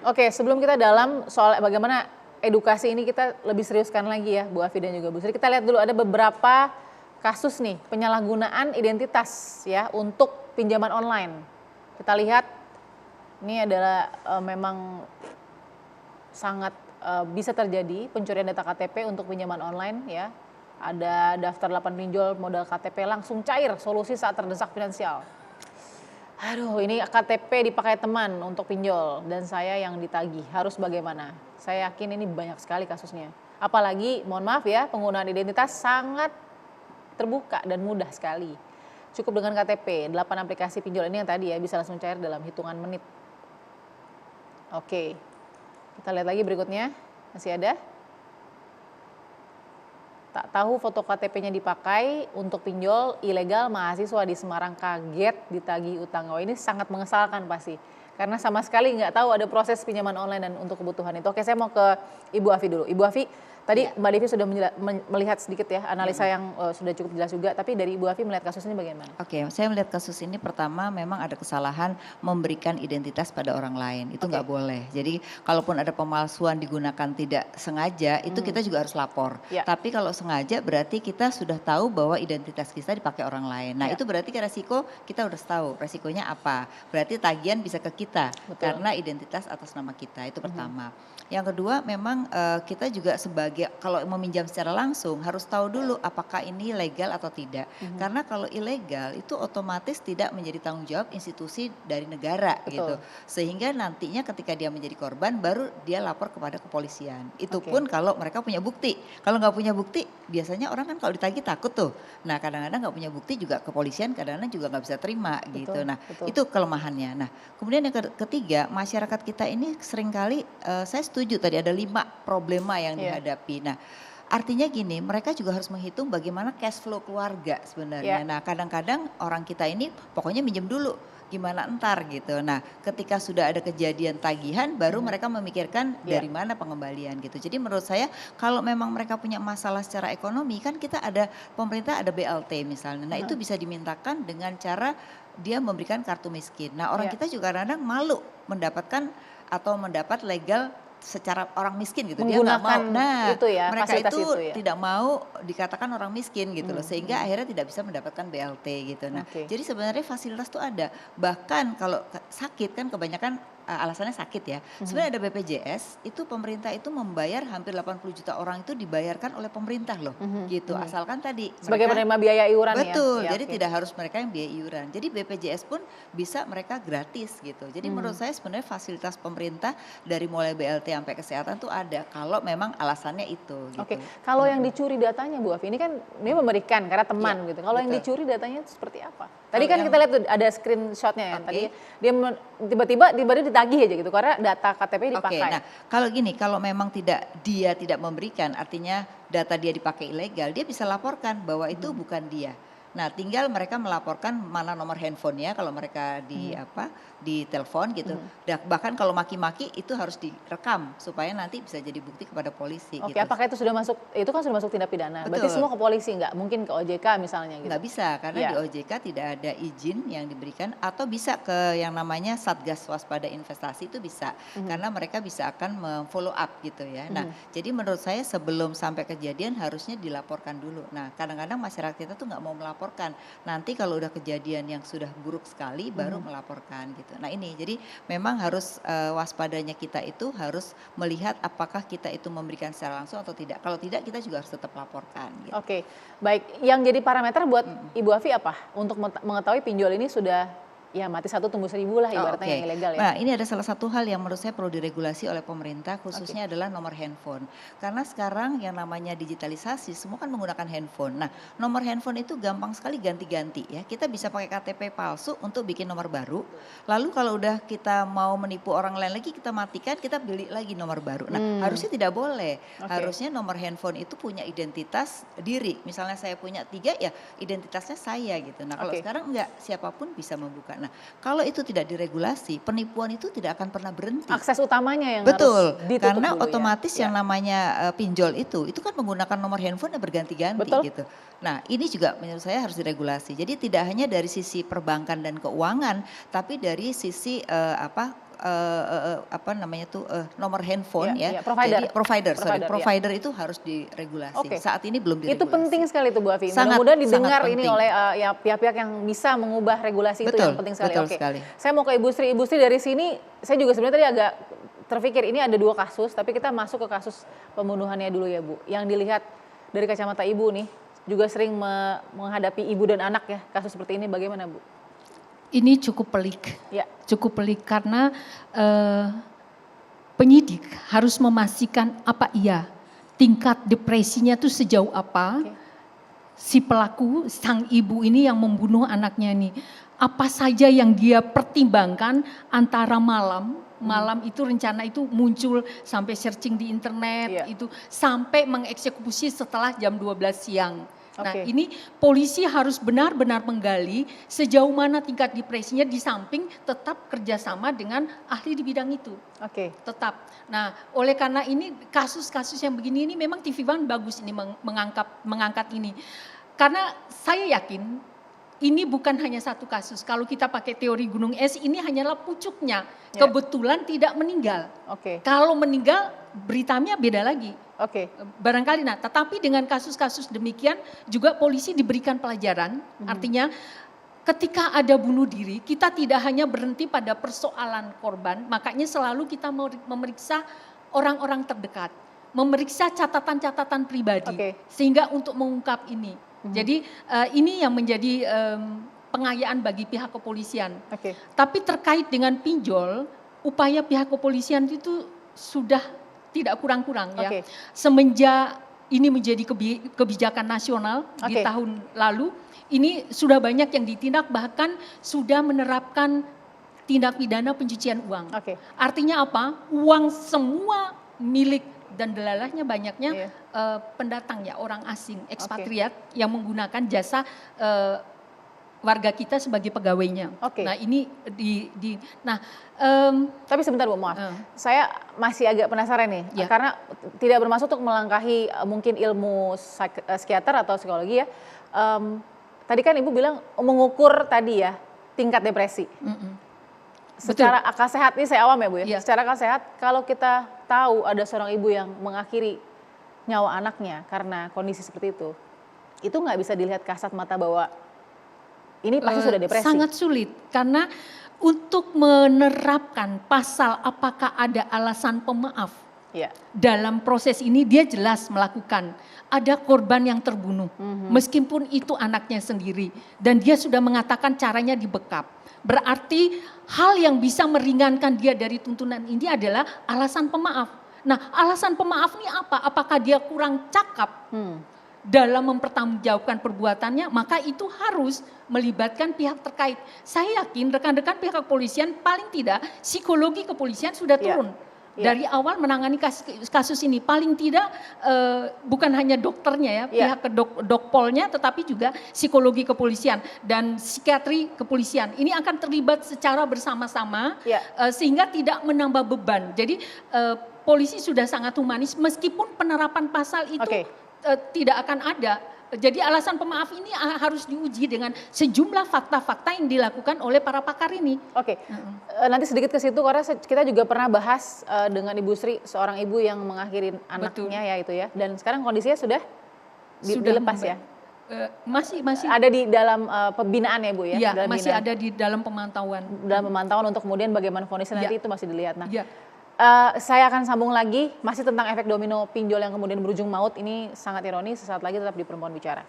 Oke, sebelum kita dalam soal bagaimana edukasi ini kita lebih seriuskan lagi ya Bu Afi dan juga Bu Sri. Kita lihat dulu ada beberapa kasus nih penyalahgunaan identitas ya untuk pinjaman online. Kita lihat ini adalah memang sangat bisa terjadi pencurian data KTP untuk pinjaman online ya. Ada daftar 8 pinjol modal KTP langsung cair, solusi saat terdesak finansial. Aduh, ini KTP dipakai teman untuk pinjol dan saya yang ditagih. Harus bagaimana? Saya yakin ini banyak sekali kasusnya. Apalagi, mohon maaf ya, penggunaan identitas sangat terbuka dan mudah sekali. Cukup dengan KTP, 8 aplikasi pinjol ini yang tadi ya bisa langsung cair dalam hitungan menit. Oke, kita lihat lagi berikutnya. Masih ada? Tak tahu foto KTP-nya dipakai untuk pinjol ilegal, mahasiswa di Semarang kaget ditagih utang. Oh, ini sangat mengesalkan pasti. Karena sama sekali nggak tahu ada proses pinjaman online dan untuk kebutuhan itu. Oke, saya mau ke Ibu Afi dulu. Ibu Afi, tadi Mbak Devi sudah melihat sedikit ya analisa yang sudah cukup jelas juga. Tapi dari Ibu Afi melihat kasus ini bagaimana? Oke, saya melihat kasus ini pertama memang ada kesalahan memberikan identitas pada orang lain. Itu nggak boleh. Jadi kalaupun ada pemalsuan digunakan tidak sengaja, itu kita juga harus lapor. Tapi kalau sengaja berarti kita sudah tahu bahwa identitas kita dipakai orang lain. Nah itu berarti resiko kita udah tahu resikonya apa. Berarti tagihan bisa ke kita karena identitas atas nama kita, itu pertama. Yang kedua memang kita juga sebagai kalau meminjam secara langsung harus tahu dulu apakah ini legal atau tidak. Karena kalau ilegal itu otomatis tidak menjadi tanggung jawab institusi dari negara gitu. Sehingga nantinya ketika dia menjadi korban baru dia lapor kepada kepolisian. Itu pun kalau mereka punya bukti. Kalau nggak punya bukti biasanya orang kan kalau ditagih takut tuh. Nah kadang-kadang nggak punya bukti juga kepolisian kadang-kadang juga nggak bisa terima gitu. Nah itu kelemahannya. Nah kemudian yang ketiga masyarakat kita ini seringkali saya setuju tadi ada 5 problema yang dihadapi. Nah artinya gini, mereka juga harus menghitung bagaimana cash flow keluarga sebenarnya. Nah kadang-kadang orang kita ini pokoknya minjem dulu, gimana entar gitu. Nah ketika sudah ada kejadian tagihan baru mereka memikirkan dari mana pengembalian gitu. Jadi menurut saya kalau memang mereka punya masalah secara ekonomi kan kita ada, pemerintah ada BLT misalnya. Nah itu bisa dimintakan dengan cara dia memberikan kartu miskin. Nah orang kita juga kadang-kadang malu mendapatkan atau mendapat legal secara orang miskin gitu, dia nggak mau. Nah itu ya, mereka itu ya? tidak mau dikatakan orang miskin gitu loh, sehingga akhirnya tidak bisa mendapatkan BLT gitu. Nah jadi sebenarnya fasilitas tuh ada, bahkan kalau sakit kan kebanyakan alasannya sakit ya. Sebenarnya ada BPJS, itu pemerintah itu membayar hampir 80 juta orang itu dibayarkan oleh pemerintah loh gitu. Asalkan tadi sebagai penerima biaya iuran ya? Betul, jadi tidak harus mereka yang biaya iuran. Jadi BPJS pun bisa mereka gratis gitu. Jadi menurut saya sebenarnya fasilitas pemerintah dari mulai BLT sampai kesehatan tuh ada kalau memang alasannya itu gitu. Oke, kalau yang dicuri datanya Bu Afi, ini kan ini memberikan karena teman gitu. Kalau yang dicuri datanya seperti apa? Tadi kan kita lihat tuh ada screenshotnya ya, tadi dia tiba-tiba ditagih aja gitu karena data KTP dipakai. Nah kalau gini, kalau memang dia tidak memberikan artinya data dia dipakai ilegal, dia bisa laporkan bahwa itu bukan dia. Nah tinggal mereka melaporkan mana nomor handphonenya kalau mereka di telepon gitu. Bahkan kalau maki-maki itu harus direkam supaya nanti bisa jadi bukti kepada polisi. Oke, gitu. apakah itu sudah masuk, itu kan sudah masuk tindak pidana. Betul. Berarti semua ke polisi nggak? Mungkin ke OJK misalnya gitu? Nggak bisa karena di OJK tidak ada izin yang diberikan atau bisa ke yang namanya Satgas Waspada Investasi itu bisa. Karena mereka bisa akan follow up gitu ya. Nah jadi menurut saya sebelum sampai kejadian harusnya dilaporkan dulu. Nah kadang-kadang masyarakat kita tuh nggak mau melaporkan. Nanti kalau udah kejadian yang sudah buruk sekali baru melaporkan gitu. Nah ini jadi memang harus waspadanya kita itu harus melihat apakah kita itu memberikan secara langsung atau tidak. Kalau tidak kita juga harus tetap laporkan. Gitu. Oke, baik. Yang jadi parameter buat Ibu Afi apa? Untuk mengetahui pinjol ini sudah ya mati satu tumbuh seribu lah ibaratnya yang ilegal ya. Nah ini ada salah satu hal yang menurut saya perlu diregulasi oleh pemerintah khususnya adalah nomor handphone. Karena sekarang yang namanya digitalisasi semua kan menggunakan handphone. Nah nomor handphone itu gampang sekali ganti-ganti ya. Kita bisa pakai KTP palsu untuk bikin nomor baru. Lalu kalau udah kita mau menipu orang lain lagi kita matikan kita beli lagi nomor baru. Nah harusnya tidak boleh. Harusnya nomor handphone itu punya identitas diri. Misalnya saya punya 3 ya identitasnya saya gitu. Nah kalau sekarang enggak siapapun bisa membuka. Nah, kalau itu tidak diregulasi, penipuan itu tidak akan pernah berhenti. Akses utamanya yang Betul, harus ditutup karena dulu otomatis ya. yang namanya pinjol itu kan menggunakan nomor handphone yang berganti-ganti gitu. Nah, ini juga menurut saya harus diregulasi. Jadi tidak hanya dari sisi perbankan dan keuangan, tapi dari sisi apa namanya tuh nomor handphone ya. Provider. Jadi provider itu harus diregulasi. Saat ini belum diregulasi. Itu penting sekali tuh Bu Afi. Sangat, mudah-mudahan didengar sangat ini oleh ya pihak-pihak yang bisa mengubah regulasi itu yang penting sekali. Betul sekali. Saya mau ke Ibu Sri. Ibu Sri dari sini saya juga sebenarnya tadi agak terpikir ini ada 2 kasus, tapi kita masuk ke kasus pembunuhannya dulu ya Bu. Yang dilihat dari kacamata Ibu nih, juga sering menghadapi ibu dan anak ya, kasus seperti ini bagaimana Bu? Ini cukup pelik, ya. Cukup pelik karena penyidik harus memastikan apa iya tingkat depresinya tuh sejauh apa, si pelaku, sang ibu ini yang membunuh anaknya ini, apa saja yang dia pertimbangkan antara malam itu rencana itu muncul sampai searching di internet, itu sampai mengeksekusi setelah jam 12 siang. Nah ini polisi harus benar-benar menggali sejauh mana tingkat depresinya di samping tetap kerjasama dengan ahli di bidang itu. Tetap. Nah oleh karena ini kasus-kasus yang begini ini memang TV One bagus ini mengangkat ini. Karena saya yakin ini bukan hanya satu kasus. Kalau kita pakai teori gunung es ini hanyalah pucuknya. Kebetulan tidak meninggal. Kalau meninggal beritanya beda lagi. Barangkali tetapi dengan kasus-kasus demikian juga polisi diberikan pelajaran. Artinya ketika ada bunuh diri kita tidak hanya berhenti pada persoalan korban. Makanya selalu kita memeriksa orang-orang terdekat. Memeriksa catatan-catatan pribadi. Sehingga untuk mengungkap ini. Jadi ini yang menjadi pengayaan bagi pihak kepolisian. Tapi terkait dengan pinjol, upaya pihak kepolisian itu sudah tidak kurang-kurang ya. Semenjak ini menjadi kebijakan nasional di tahun lalu, ini sudah banyak yang ditindak, bahkan sudah menerapkan tindak pidana pencucian uang. Artinya apa? Uang semua milik dan delalahnya banyaknya pendatang ya, orang asing, ekspatriat yang menggunakan jasa warga kita sebagai pegawainya. Nah ini tapi sebentar Bu, maaf. Saya masih agak penasaran nih, karena tidak bermaksud untuk melangkahi mungkin ilmu psikiater atau psikologi ya. Tadi kan Ibu bilang mengukur tadi ya tingkat depresi. Secara akal sehat, ini saya awam ya Bu ya. Secara akal sehat kalau kita tahu ada seorang ibu yang mengakhiri nyawa anaknya karena kondisi seperti itu nggak bisa dilihat kasat mata bahwa ini pasti sudah depresi. Sangat sulit karena untuk menerapkan pasal apakah ada alasan pemaaf. Dalam proses ini dia jelas melakukan ada korban yang terbunuh meskipun itu anaknya sendiri dan dia sudah mengatakan caranya dibekap. Berarti hal yang bisa meringankan dia dari tuntunan ini adalah alasan pemaaf. Nah alasan pemaaf ini apa? Apakah dia kurang cakap dalam mempertanggungjawabkan perbuatannya, maka itu harus melibatkan pihak terkait. Saya yakin rekan-rekan pihak kepolisian paling tidak psikologi kepolisian sudah turun. Dari awal menangani kasus ini paling tidak bukan hanya dokternya ya, pihak dokpolnya tetapi juga psikologi kepolisian dan psikiatri kepolisian. Ini akan terlibat secara bersama-sama sehingga tidak menambah beban. Jadi polisi sudah sangat humanis meskipun penerapan pasal itu tidak akan ada. Jadi alasan pemaaf ini harus diuji dengan sejumlah fakta-fakta yang dilakukan oleh para pakar ini. Nanti sedikit ke situ karena kita juga pernah bahas dengan Ibu Sri, seorang ibu yang mengakhiri anaknya ya itu ya. Dan sekarang kondisinya sudah dilepas ya? Masih ada di dalam pembinaan ya Bu ya? Iya, masih ada di dalam pemantauan. Dalam pemantauan untuk kemudian bagaimana kondisinya nanti itu masih dilihat. Nah, saya akan sambung lagi masih tentang efek domino pinjol yang kemudian berujung maut. Ini sangat ironis. Sesaat lagi tetap di Perempuan Bicara.